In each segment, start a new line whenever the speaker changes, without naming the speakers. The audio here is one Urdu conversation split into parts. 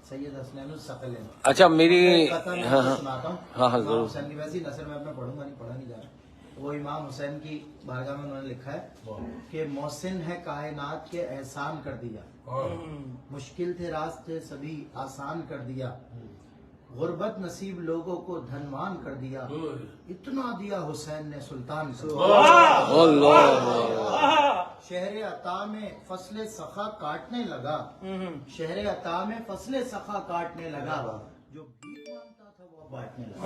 سید حسنین الثقلین.
اچھا میری
ہاں سناتا ہوں.
ہاں ضرور.
امام حسین کی ویسی نثر میں پڑھوں گا نہیں، پڑھا نہیں جا رہا. وہ امام حسین کی بارگاہ میں انہوں نے لکھا ہے کہ محسن ہے کائنات کے احسان کر دیا، مشکل تھے راستے سبھی آسان کر دیا، غربت نصیب لوگوں کو دھنوان کر دیا، اتنا دیا حسین نے سلطان کر دیا.
اللہ.
شہر عطا میں فصل سخا کاٹنے لگا، شہر عطا میں فصل سخا کاٹنے لگا، جو بھیک مانگتا تھا وہ بانٹنے لگا،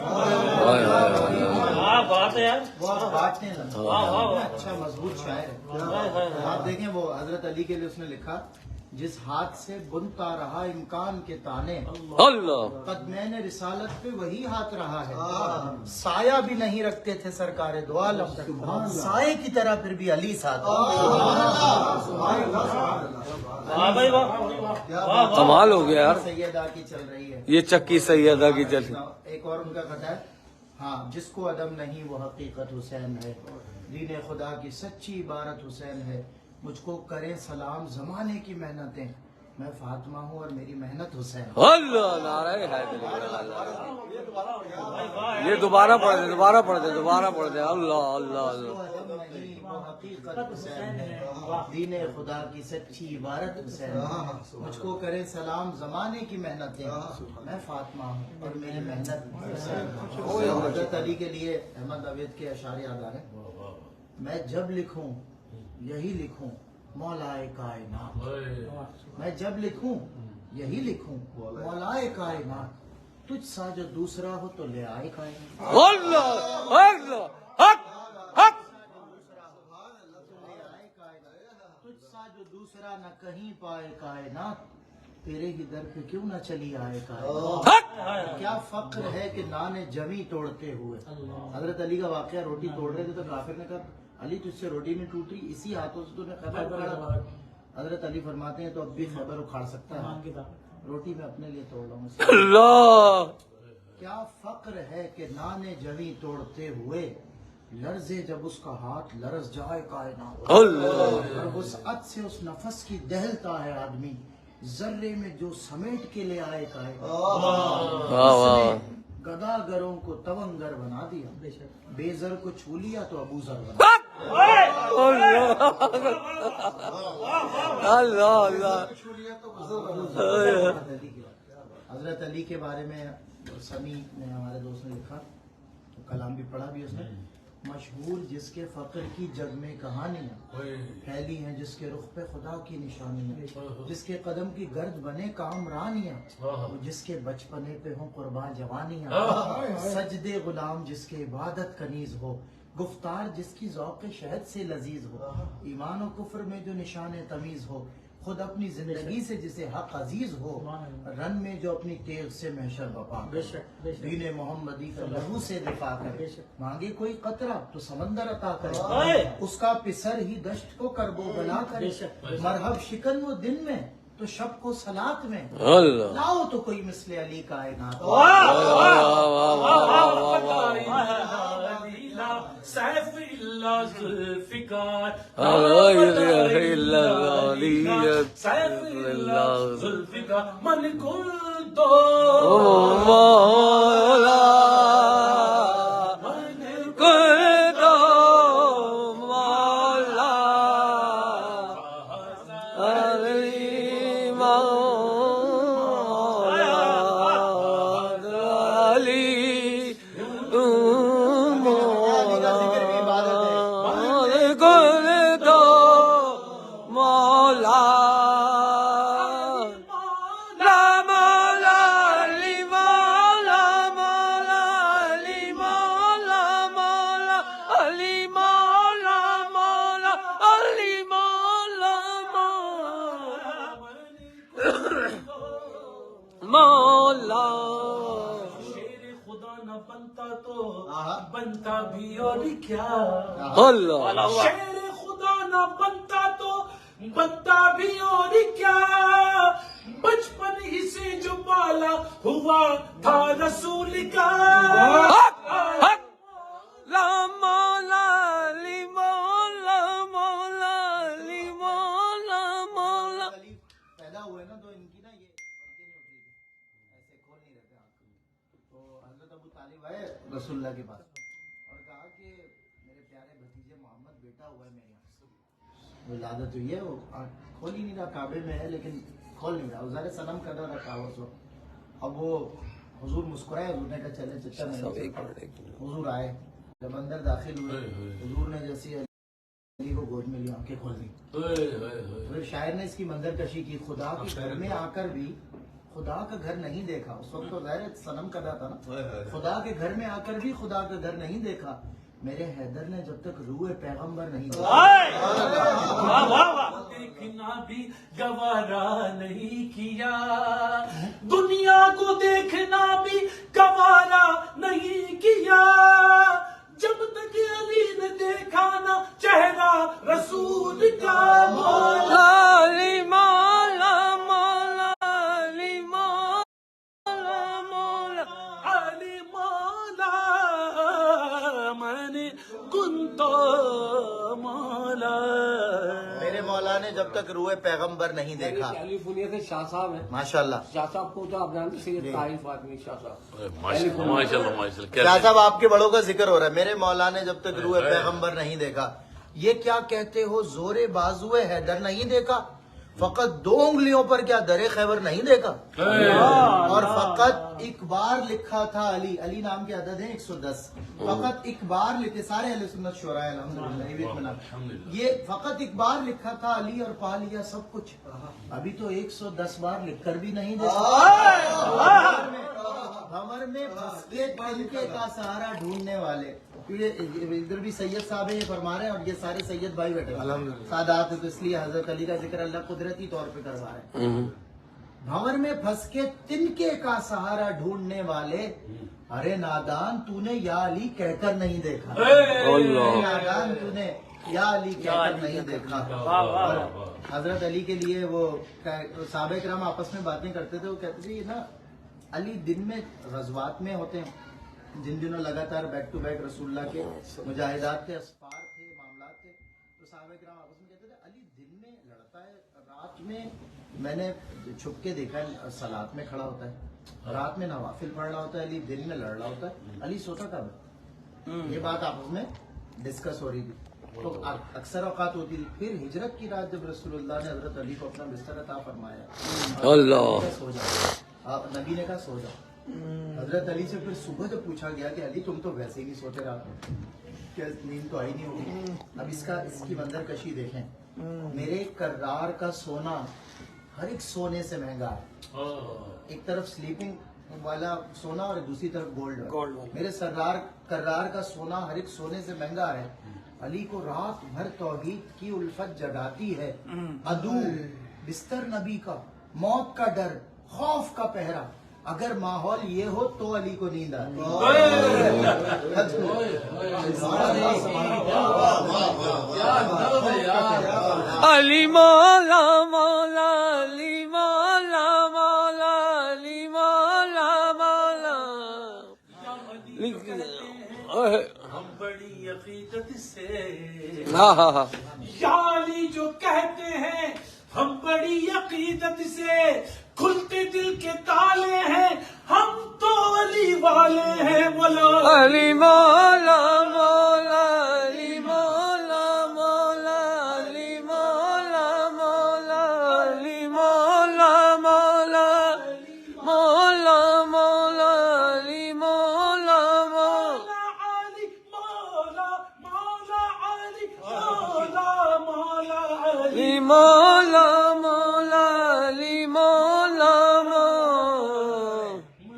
بات ہے یار.
وہ اب بانٹنے لگا. اچھا مضبوط شاعر ہے. آپ دیکھیں وہ حضرت علی کے لیے اس نے لکھا، جس ہاتھ سے بنتا رہا امکان کے تانے،
اللہ.
قدمین رسالت پہ وہی ہاتھ رہا ہے. سایہ بھی نہیں رکھتے تھے سرکار دو عالم، سائے کی طرح پھر بھی علی ساتھ.
واہ بھائی واہ.
کمال ہو گیا یار.
سیدہ کی چل رہی ہے
یہ چکی سیدہ کی چل.
ایک اور ان کا خطا ہے، ہاں جس کو عدم نہیں وہ حقیقت حسین ہے، دین خدا کی سچی عبارت حسین ہے، مجھ کو کرے سلام زمانے کی محنتیں، میں فاطمہ ہوں اور میری محنت حسین.
اللہ. نعرہ حیدری. یہ دوبارہ پڑھ دے، دوبارہ پڑھ دے، دوبارہ پڑھ دے. اللہ اللہ
جس کو
اللہ.
عدم نہیں وہ حقیقت حسین ہے، دین خدا کی سچی عبارت حسین ہے، مجھ کو کرے سلام زمانے کی محنتیں، میں فاطمہ ہوں اور میری محنت حسین ہے. حضرت علی کے لیے احمد عبید کے اشعار یاد آ رہے ہیں. میں جب لکھوں یہی لکھوں مولائے کائنات، میں جب لکھوں یہی لکھوں مولائے کائنات، تجھ سا جو دوسرا ہو تو لے آئے کائنات.
اللہ اللہ. حق حق.
تجھ سا جو دوسرا نہ کہیں پائے کائنات، تیرے ہی در پہ کیوں نہ چلی آئے کائنات.
حق.
کیا فخر ہے کہ نان جمی توڑتے ہوئے. حضرت علی کا واقعہ، روٹی توڑ رہے تھے تو کافر نے کہا علی تجھ سے روٹی نہیں ٹوٹ رہی، اسی ہاتھوں سے تو نے خیبر اکھاڑا. حضرت علی فرماتے ہیں تو اب بھی خیبر اکھاڑ سکتا ہے، روٹی میں اپنے لیے توڑ رہا ہوں.
اللہ.
کیا فخر ہے کہ نان جمی توڑتے ہوئے، لرزے جب اس کا ہاتھ لرز جائے کائنات.
اللہ.
اور وسعت سے اس نفس کی دہلتا ہے آدمی، ذرے میں جو سمیٹ کے لے آئے کائنات.
واہ واہ.
گداگروں کو تونگر بنا دیا، بے زر کو چھو لیا تو ابو ذر بنا.
اللہ اللہ.
حضرت علی کے بارے میں سمی نے ہمارے دوست نے لکھا، تو کلام بھی پڑھا بھی اس نے. مشہور جس کے فقر کی جگ میں کہانیاں، پھیلی ہیں جس کے رخ پہ خدا کی نشانیاں، جس کے قدم کی گرد بنے کامرانیاں، جس کے بچپنے پہ ہوں قربان جوانیاں، سجدے غلام جس کے عبادت کنیز ہو، گفتار جس کی ذوق شہد سے لذیذ ہو، ایمان و کفر میں جو نشان تمیز ہو، خود اپنی زندگی سے جسے حق عزیز ہو، رن میں جو اپنی تیغ سے محشر بپا کرے، دین محمدی کا لہو سے دفاع کرے، مانگے کوئی قطرہ تو سمندر عطا کرے، اس کا پسر ہی دشت کو کرب و بلا کرے، مرحب شکن وہ دن میں تو شب کو صلات میں،
اللہ.
لاؤ تو کوئی مثل علی کائنات.
سیف اللہ ذوالفقار، سیف اللہ ذوالفقار، من کل تو
مولا مولا.
شیر خدا نہ بنتا تو بنتا بھی اور کیا.
اللہ.
شیر خدا نہ بنتا تو بنتا بھی اور کیا. بچپن ہی سے جو پالا ہوا تھا رسول کا.
لا مولا لی مولا مولا لی مولا مولا.
پیدا ہوئے نا تو ان کی نا یہ تو حضرت ابو طالب آئے رسول اللہ کے پاس اور کہا کہ میرے پیارے بھتیجے محمد بیٹا ہوا ہے میرے یہاں، ولادت ہوئی ہے، وہ کھول ہی نہیں رہا، کعبے میں ہے لیکن کھول نہیں رہا، ظاہر صنم کر رکھا ہوا اس وقت۔ اب وہ حضور مسکرائے، حضور نے کہا چلے چچا میں، حضور آئے، جب اندر داخل ہوئے حضور نے جیسے علی کو گود میں لیا، آنکھیں کھول دی۔ پھر شاعر نے اس کی منظر کشی کی، خدا کے گھر میں آ کر بھی خدا کا گھر نہیں دیکھا، اس وقت تو ظاہر صنم کدا تھا نا، خدا کے گھر میں آ کر بھی خدا کا گھر نہیں دیکھا، میرے حیدر نے جب تک روح پیغمبر نہیں
دیکھنا بھی گوارا نہیں کیا، دنیا کو دیکھنا بھی گوارا نہیں کیا، جب تک علی نے دیکھا نہ چہرہ رسول کا، مولا
علی مولا مولا علی مولا مولا
علی مولا میں نے کنتا مولا۔
میرے مولا نے جب تک روح پیغمبر نہیں دیکھا۔
کیلیفورنیا سے شاہ صاحب ہیں،
ماشاءاللہ
شاہ صاحب کو تو آپ جانتے سید طائف آدمی شاہ صاحب،
شاہ صاحب آپ کے بڑوں کا ذکر ہو رہا ہے، میرے مولا نے جب تک روح پیغمبر نہیں دیکھا۔ یہ کیا کہتے ہو، زور بازو حیدر نہیں دیکھا، فقط 2 انگلیوں پر کیا در خیبر نہیں دیکھا، اور فقط ایک بار لکھا تھا علی، علی نام کے عدد ہیں 110، فقط ایک بار لکھے، سارے اہل سنت شورا ہے الحمدللہ، یہ فقط ایک بار لکھا تھا علی اور پا لیا سب کچھ۔ ابھی تو 110 بار لکھ کر بھی نہیں دے بھنور میں پھنس کے تنکے کا سہارا ڈھونڈنے والے، ادھر بھی سید صاحب یہ فرما رہے ہیں اور یہ سارے سید بھائی بیٹھے سادات، تو اس لیے حضرت علی کا ذکر اللہ قدرتی طور پہ کروا رہے ہیں۔ بھنور میں پھنس کے تنکے کا سہارا ڈھونڈنے والے، ارے نادان تو نے یا علی کہہ کر نہیں دیکھا، نادان تو نے یا علی کہہ کر نہیں دیکھا۔ اور حضرت علی کے لیے وہ صحابہ کرام آپس میں باتیں کرتے تھے، وہ کہتے تھے نا علی دن میں غزوات میں ہوتے ہیں، جن دنوں لگاتار بیک ٹو بیک رسول اللہ کے مجاہدات تھے، اسفار تھے، معاملات تھے، تو صحابہ کرام آپس میں کہتے تھے علی دن میں لڑتا ہے، رات میں میں نے چھپ کے دیکھا ہے صلات میں کھڑا ہوتا ہے، رات میں نوافل پڑھ رہا ہوتا ہے، علی دن میں لڑ رہا ہوتا ہے، علی سوتا کب ہے؟ یہ بات آپس میں ڈسکس ہو رہی تھی، تو اکثر اوقات ہوتی تھی۔ پھر ہجرت کی رات جب رسول اللہ نے حضرت علی کو اپنا بستر عطا فرمایا،
اللہ
سو جاؤ، آپ نبی نے کہا سو جاؤ۔ حضرت علی سے پھر صبح جب پوچھا گیا کہ علی تم تو ویسے ہی نہیں سوتے رات میں، کہ نیند تو آئی نہیں ہوگی، اب اس کی منظر کشی دیکھیں، میرے کرار کا سونا ہر ایک سونے سے مہنگا ہے، ایک طرف سلیپنگ والا سونا اور دوسری طرف گولڈ، میرے سرار کرار کا سونا ہر ایک سونے سے مہنگا ہے۔ علی کو رات بھر توحید کی الفت جگاتی ہے، عدو بستر نبی کا، موت کا ڈر، خوف کا پہرا، اگر ماحول یہ ہو تو علی کو نیند آتی
علی مولا مولا علی مولا مولا علی مولا مولا
ہم بڑی عقیدت سے
ہاں ہاں ہاں
یا علی جو کہتے ہیں، ہم بڑی عقیدت سے کھلتے دل کے تالے ہیں، ہم تو علی والے ہیں، مولا
علی مولا مولا علی مولا مولا علی مولا مولا علی مولا مولا مولا مولا علی مولا مولا
علی مولا مولا علی مولا مولا علی
علی مولا مولا علی مولا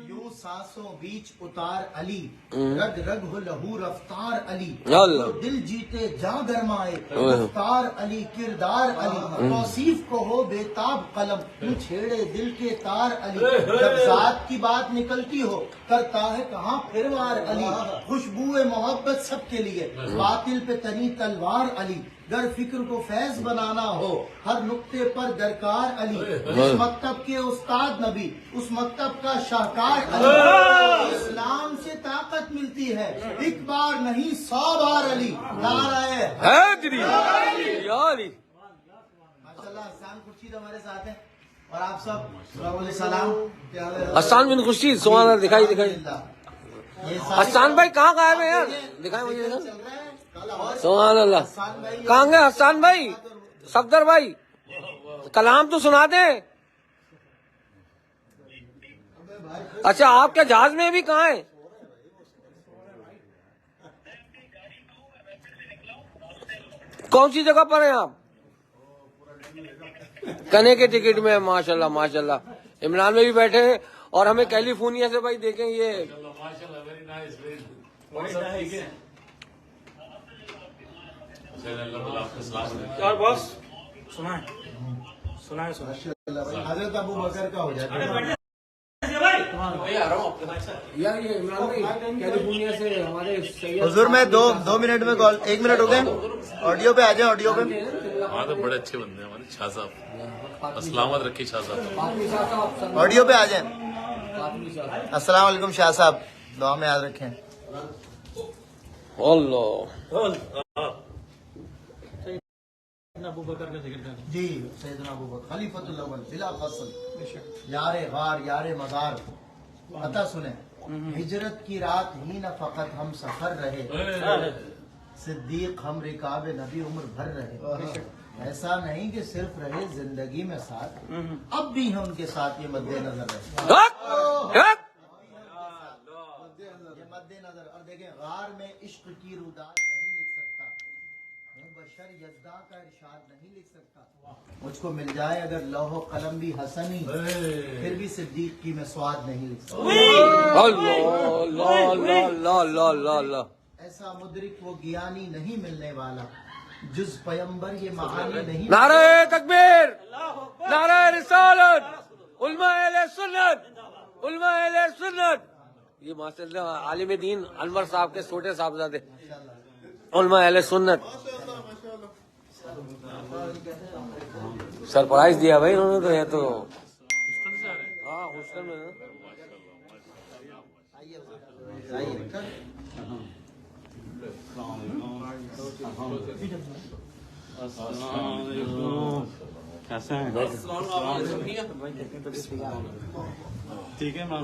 یوں سانسوں بیچ اتار علی، رگ رگ ہو لہو رفتار علی،
اللہ
تو دل جیتے جاں گرمائے رفتار علی، کردار علی، توصیف کو ہو بے تاب قلم، تو چھیڑے دل کے تار علی، جب ذات کی بات نکلتی ہو کرتا ہے کہاں پھر وار علی، خوشبو محبت سب کے لیے باطل پہ تنی تلوار علی، گر فکر کو فیض بنانا ہو ہر نقطے پر درکار علی، اس مکتب کے استاد نبی، اس مکتب کا شاہکار علی، اسلام سے طاقت ملتی ہے ایک بار نہیں 100 بار علی، نعرہ
حیدری یا علی۔
ماشاءاللہ حسان خورشید ہمارے ساتھ ہیں اور آپ سب، السلام،
حسان بن خورشید سبحان اللہ، دکھائی
الحمدللہ۔ یہ ساری
حسان بھائی کہاں غائب ہیں یار؟ دکھائیں مجھے
چل رہا ہے کل اور
سبحان اللہ.
حسان بھائی
کہاں گئے حسان بھائی؟ صفدر بھائی کلام تو سنا دیں. اچھا آپ کے جہاز میں بھی کہاں ہیں؟ کون سی جگہ پر ہیں آپ؟ کنے کے ٹکٹ میں. ماشاءاللہ ماشاءاللہ. عمران میں بھی بیٹھے ہیں اور ہمیں کیلیفورنیا سے بھائی دیکھیں یہ
اور باس سنائیں
حضرت ابو بکر کا ہو جاتا ہے.
یار یہ عمران بھائی کیلیفورنیا سے ہمارے سید
حضور میں دو منٹ میں کال 1 منٹ ہو گئے. آڈیو پہ آ جائیں. آڈیو پہ
ہاں تو بڑے اچھے بندے ہیں ہمارے شاہ صاحب. السلامت رکھی شاہ صاحب.
فاطمی صاحب
آڈیو پہ آ جائیں.
فاطمی صاحب
السلام علیکم شاہ صاحب, دعا میں یاد رکھیں.
اللہ.
ابو بکر کا ذکر کریں.
جی سیدنا ابو بکر خلیفۃ الاول بلا فصل, یار غار یار مزار. عطا سنیں, ہجرت کی رات ہی نہ فقط ہم سفر رہے, صدیق ہم رکاب نبی عمر بھر رہے. ایسا نہیں کہ صرف رہے زندگی میں ساتھ, اب بھی ہیں ان کے ساتھ یہ مد نظر رہے. یہ مد نظر. اور دیکھیں غار میں عشق کی روداد نہیں لکھ سکتا, ہوں بشر یزداں کا ارشاد نہیں لکھ سکتا. مجھ کو مل جائے اگر لوح و قلم بھی حسنی, پھر بھی صدیق کی میں سواد نہیں لکھ سکتا.
اللہ.
ایسا مدرک وہ گیانی نہیں ملنے والا, جز پیمبر یہ معانی نہیں.
نعرہ تکبیر, نعرہ رسالت, علماء اہل سنت, علماء اہل سنت. یہ ماشاء اللہ عالم دین انور صاحب کے چھوٹے صاحبزادے علماء اہل سنت. سرپرائز دیا بھائی انہوں نے تو. یہ تو ہاں ہاسٹل میں
ٹھیک ہے مال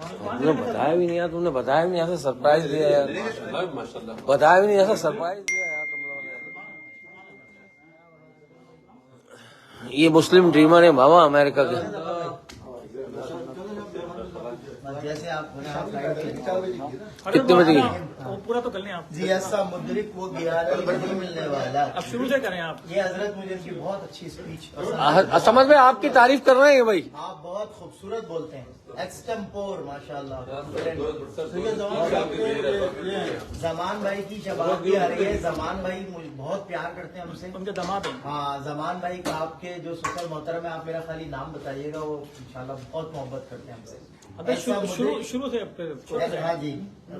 تم نے بتایا بھی نہیں یار, تم نے بتایا بھی نہیں, ایسا سرپرائز دیا یار, بتایا بھی نہیں, ایسا سرپرائز دیا یار تم لوگوں نے. یہ مسلم ڈریمر ہے بابا امریکہ کے.
جیسے آپ
کتنے بجے گئی؟
پورا تو کر لیں آپ.
جی ایسا مدرک وہ گیانی نہیں ملنے والا.
اب شروع سے کریں آپ.
یہ حضرت مجھے ان کی بہت اچھی اسپیچ
سمجھ میں آپ کی تعریف کر رہے ہیں بھائی.
آپ بہت خوبصورت بولتے ہیں, ایکسٹمپور ماشاءاللہ. زمان بھائی کی شباب بھی آ رہی ہے. زمان بھائی مجھے بہت پیار کرتے ہیں ہم سے.
ان کے دماد ہیں.
ہاں زمان بھائی کا آپ کے جو سسر محترم ہے, آپ میرا خالی نام بتائیے گا, وہ انشاءاللہ بہت محبت کرتے ہیں ہم سے.
شروع سے
ہاں جی.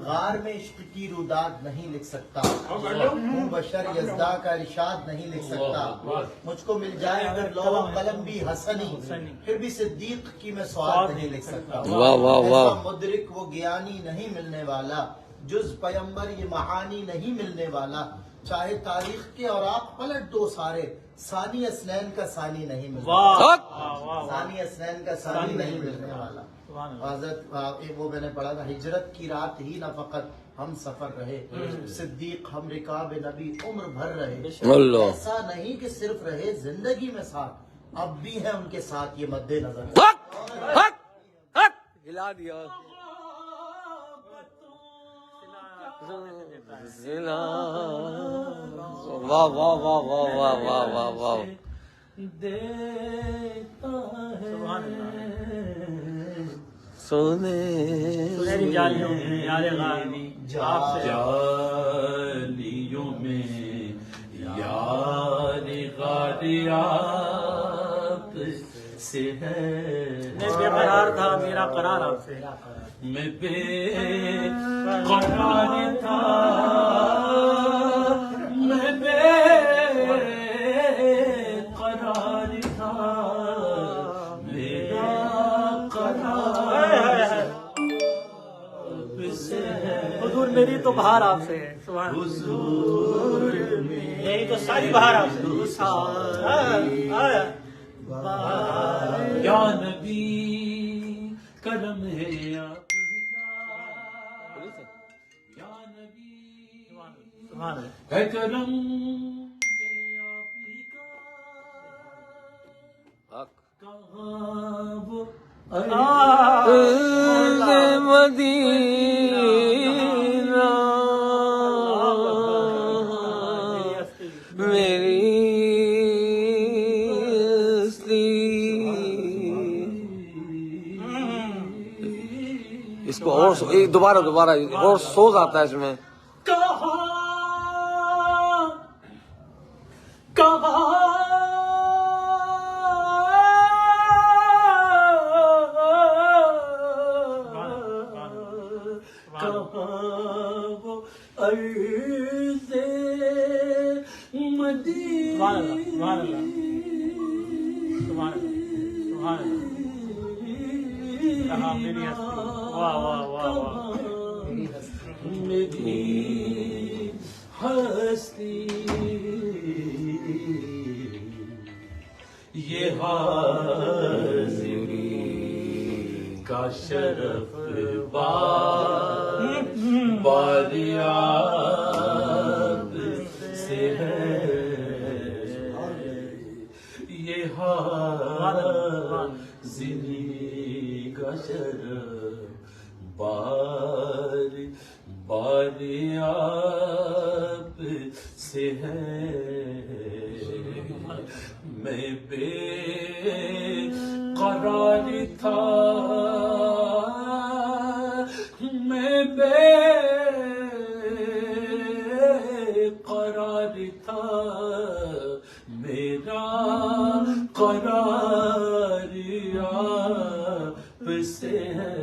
غار میں عشق کی روداد نہیں لکھ سکتا, ہوں بشر یزداں کا ارشاد نہیں لکھ سکتا. مجھ کو مل جائے اگر لوح و قلم بھی حسنی, پھر بھی صدیق کی میں سواد نہیں لکھ سکتا.
واہ واہ واہ.
ایسا مدرک وہ گیانی نہیں ملنے والا, جز پیمبر یہ معانی نہیں ملنے والا. چاہے تاریخ کے اور آپ پلٹ دو سارے, ثانی اسنین کا ثانی نہیں ملنے, ثانی اسنین کا ثانی نہیں ملنے والا. حضرت وہ میں نے پڑھا تھا, ہجرت کی رات ہی نہ فقط ہم سفر رہے, صدیق ہم رکاب نبی عمر بھر رہے. ایسا نہیں کہ صرف رہے زندگی میں ساتھ, اب بھی ہے ان کے ساتھ یہ مد نظر.
ہلا دیا. واہ واہ واہ واہ واہ واہ واہ واہ. سونے
سنہری جالیوں میں یار غار
جالیوں میں یار غار آپ سے ہے.
میں بے قرار تھا میرا قرار آپ سے,
میں بے قرار تھا, میں بے قرار تھا, میرا قرار آپ سے ہے.
حضور میری تو بہار آپ سے ہے.
حضور
یہی تو ساری بہار آپ سے.
یا نبی
کرم ہے آپ ہی کا یا نبی ہے کرم ہے آپ ہی کا کہاں وہ
مدینہ میری اس کو اور دوبارہ اور سوز آتا ہے اس میں.
میری ہستی یہ حاضری کا شرف باریاب سے ہے یہ حاضری کا شرف باریاب سے ہے میں بے قرار تھا میں بے قرار تھا میرا قرار آپ سے ہے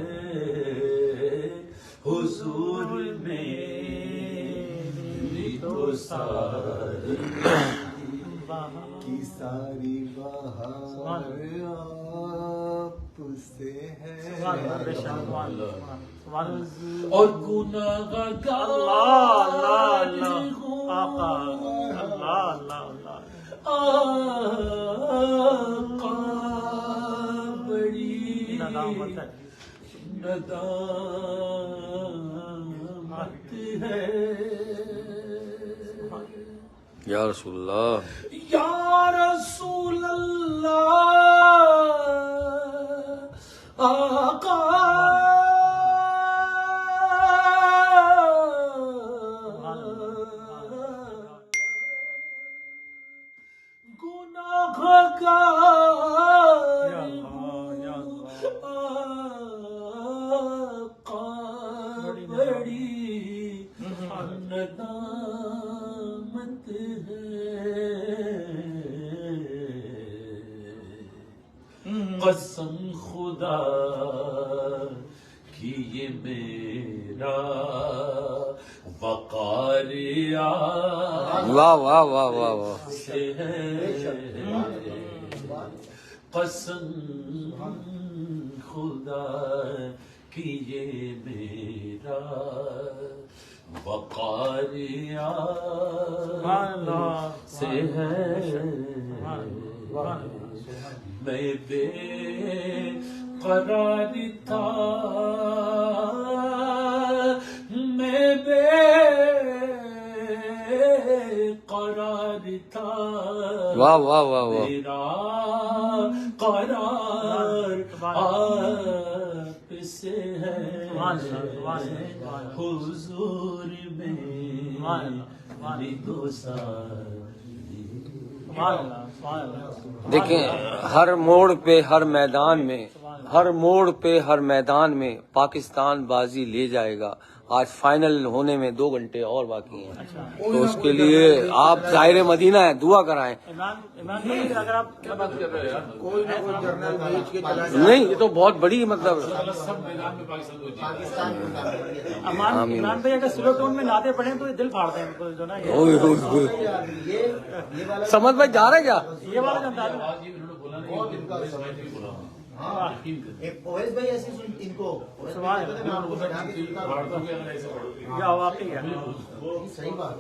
حضور میری تو ساری کی ساری بہار آپ سے ہے اور گناہگار آقا بڑی ندامت ہے
یا رسول اللہ
یا رسول اللہ آقا ندامت ہے قسم خدا کی یہ میرا وقار
واہ واہ واہ واہ واہ
سے ہے قسم خدا کی یہ میرا وقار سے ہے میں بے قرار تھا میں بے قرار تھا
واہ واہ واہ واہ
میرا قرار آپ سے ہے حضور میری تو ساری
دیکھیں ہر موڑ پہ ہر میدان میں پاکستان بازی لے جائے گا. آج فائنل ہونے میں 2 گھنٹے اور باقی ہیں تو اس کے لیے آپ ظاہر مدینہ ہیں دعا کرائیں.
اگر آپ کوئی نہ کوئی جرنل بھیج کے چلا جائے
نہیں یہ تو بہت بڑی مطلب
عمران بھائی اگر سلو ٹون میں نعتیں پڑھیں تو دل پھاڑتے ہیں جو نا
سمجھ میں جا رہا ہے کیا
یہ والا جانتا ہے
بھائی ایسے ان کو
واقعی ہے
صحیح بات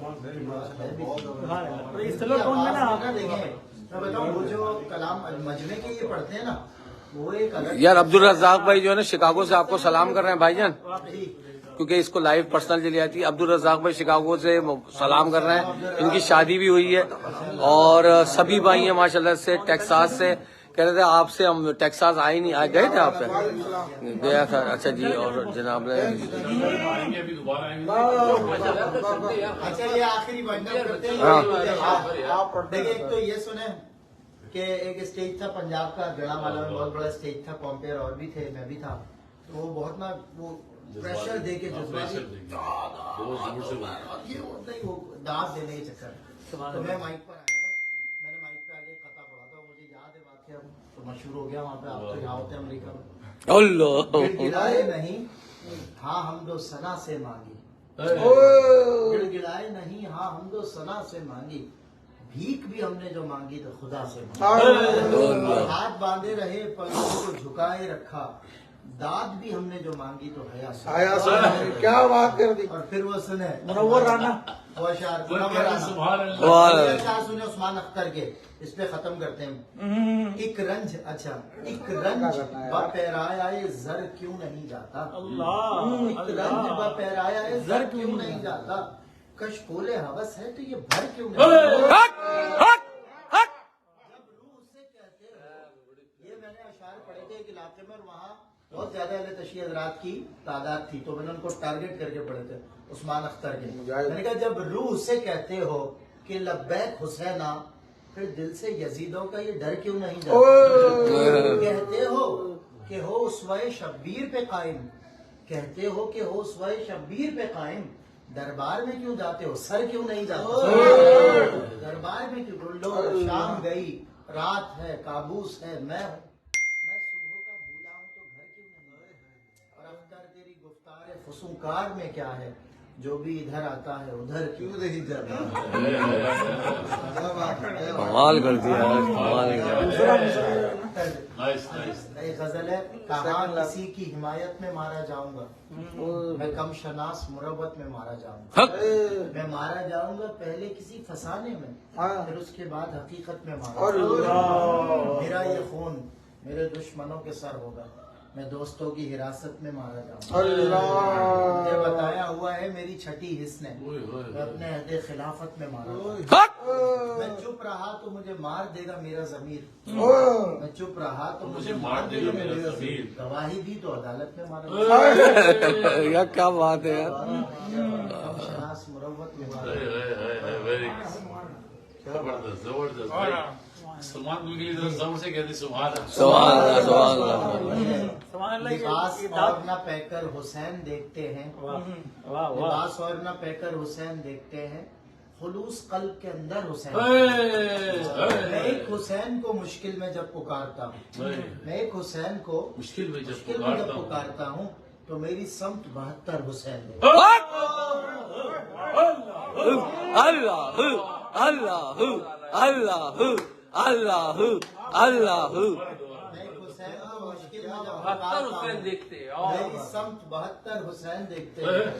سلو ٹون میں نا
دیکھیں میں بتاؤں وہ جو کلام المجمع کے یہ پڑھتے ہیں نا وہ ایک الگ
یار عبدالرزاق بھائی جو ہے نا شکاگو سے آپ کو سلام کر رہے ہیں بھائی جان،
جی
کیونکہ اس کو لائیو پرسنل چلی آتی ہے. عبدالرزاق بھائی شکاگو سے سلام کر رہے ہیں، ان کی شادی بھی ہوئی ہے. اور سبھی بھائی ہیں ماشاءاللہ سے ٹیکساس سے. کہہ رہے تھے آپ سے ہم ٹیکساس آئے نہیں، آئے گئے تھے آپ سے گیا تھا. اچھا جی. اور جناب نے
ابھی دوبارہ آئیں گے.
اچھا یہ آخری بنڈا کرتے ہیں. دیکھیں ایک تو یہ سنیں کہ ایک اسٹیج تھا پنجاب کا گڑا والا میں، بہت بڑا اسٹیج تھا، پومپیر اور بھی تھے، میں بھی تھا. تو وہ بہت نا وہ پریشر دے کے جذباتی یہ ہوتا ہی وہ داد دینے کے چکر. تو میں مائک پر آیا تھا، میں نے مائک پہ آگے خطا پڑھا تھا، مجھے یاد ہے واقعہ تو مشہور ہو گیا وہاں پہ. آپ تو یہاں ہوتے ہیں امریکہ میں.
اللہ
گڑگڑائے نہیں ہاں حمد و ثنا سے مانگی، گڑگڑائے نہیں ہاں حمد و ثنا سے مانگی، بھیک بھی ہم نے جو مانگی تو خدا سے مانگی، ہاتھ باندھے رہے پلکوں کو جھکائے رکھا، داد بھی ہم نے جو مانگی تو حیا سے.
کیا بات کر دی.
اور پھر وہ سنے
منور رانا
وہ اشعار منور رانا
سبحان اللہ.
یہ اشعار سنے عثمان اختر کے، اس پہ ختم کرتے ہیں. ایک رنج اچھا ایک رنج بپیرائے زر کیوں نہیں جاتا، ایک رنج بپیرائے زر کیوں نہیں جاتا، کش کولے ہوس ہے تو یہ بھر کیوں نہیں جب روح سے کہتے ہو. یہ میں نے اشعار پڑھے تھے ایک علاقے میں، اور وہاں بہت زیادہ اہل تشیع حضرات کی تعداد تھی، تو میں نے ان کو ٹارگٹ کر کے پڑھے تھے عثمان اختر کے. میں نے کہا جب روح سے کہتے ہو کہ لبیک حسینہ، پھر دل سے یزیدوں کا یہ ڈر کیوں نہیں جاتا. کہتے ہو کہ ہو اسوائے شبیر پہ قائم، کہتے ہو کہ ہو اسوائے شبیر پہ قائم، دربار میں کیوں جاتے ہو سر کیوں نہیں جاتے، دربار میں کیوں. لو شام گئی رات ہے کابوس ہے میں ہوں، میں صبح کا بھولا ہوں تو گھر کیوں نہیں. اور اختر تیری گفتار فسونکار میں کیا ہے، جو بھی ادھر آتا ہے ادھر کیوں نہیں جاتا.
کمال کر دیا کمال کر
ایک غزل ہے، کہاں کسی کی حمایت میں مارا جاؤں گا، میں کم شناس مروت میں مارا جاؤں گا. میں مارا جاؤں گا پہلے کسی فسانے میں، پھر اس کے بعد حقیقت میں مارا جاؤں گا. میرا یہ خون میرے دشمنوں کے سر ہوگا، میں دوستوں کی حراست میں مارا جاؤں گا. مجھے بتایا ہوا ہے میری چھٹی حص نے، میں اپنے عہد خلافت میں مارا جاؤں گا. میں چپ رہا تو مجھے مار دے گا میرا ضمیر، میں چپ رہا تو مجھے مار دے گا میرا ضمیر. گواہی دی تو عدالت میں مارا جاؤں گا.
یا کیا بات ہے یار.
کم شناس مروت میں مارا جاؤں گا.
زبردست زبردست. سلمان ملک کی طرف زور سے کہتے سبحان اللہ.
سبحان اللہ سبحان اللہ.
سبحان اللہ.
لباس اور نہ پہ کر حسین دیکھتے ہیں، لباس اور نہ پہ کر حسین دیکھتے ہیں، خلوص قلب کے اندر حسین. میں ایک حسین کو مشکل میں جب پکارتا ہوں، میں ایک حسین کو
مشکل میں جب
پکارتا ہوں تو میری سمت 72 حسین ہے.
اللہ اللہ اللہ اللہ اللہ.
میں ایک حسین کو مشکل میں جب پکارتا ہوں میری سمت 72 حسین دیکھتے ہیں.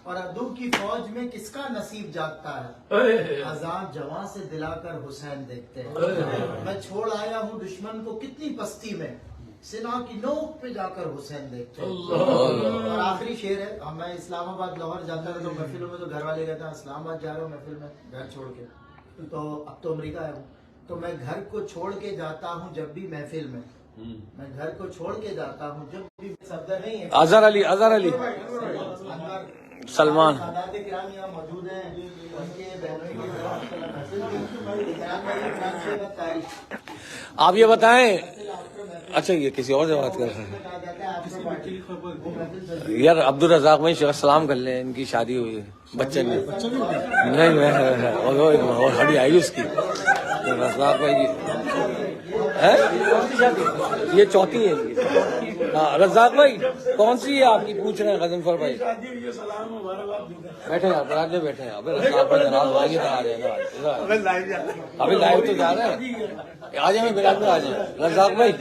اور عدو کی فوج میں کس کا نصیب جاگتا ہے، اذان جواں سے دلا کر حسین دیکھتے ہیں. میں چھوڑ آیا ہوں دشمن کو کتنی پستی میں، سنا کی نوک پہ جا کر حسین دیکھتے ہیں. اور آخری شعر ہے، میں اسلام آباد لاہور جاتا تھا تو محفلوں میں تو گھر والے کہتے ہیں اسلام آباد جا رہا ہوں محفل میں گھر چھوڑ کے، تو اب تو امریکہ آیا ہوں، تو میں گھر کو چھوڑ کے جاتا ہوں جب بھی محفل میں، میں گھر کو چھوڑ کے جاتا ہوں جب بھی. صفدر نہیں ہے
اظہر علی اظہر علی سلمان
سادات کرام یہاں موجود ہیں، ان کے بہنوں کی.
آپ یہ بتائیں. اچھا یہ کسی اور سے بات کر رہے ہیں یار. عبدالرزاق بھائی سلام کر لیں، ان کی شادی ہوئی ہے، بچے نہیں اور ہڈی آئی اس کی. رزاق بھائی کی یہ چوتھی ہے. ہاں رزاق بھائی کون سی ہے آپ کی پوچھ رہے ہیں غضنفر بھائی. بیٹھے آپ راج میں بیٹھے ہیں. ابھی رزاق بھائی ناراض آئیں گے تو آ جائے گا. ابھی لائیو تو جا رہے ہیں، آ جائیں براج میں آ جائیں. رزاق بھائی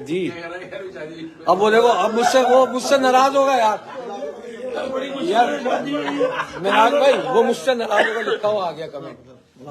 جی اب وہ دیکھو اب مجھ سے ناراض ہوگا یار. مراج بھائی وہ مجھ سے ناراض ہوگا، لکھا ہوا آ گیا کمنٹ.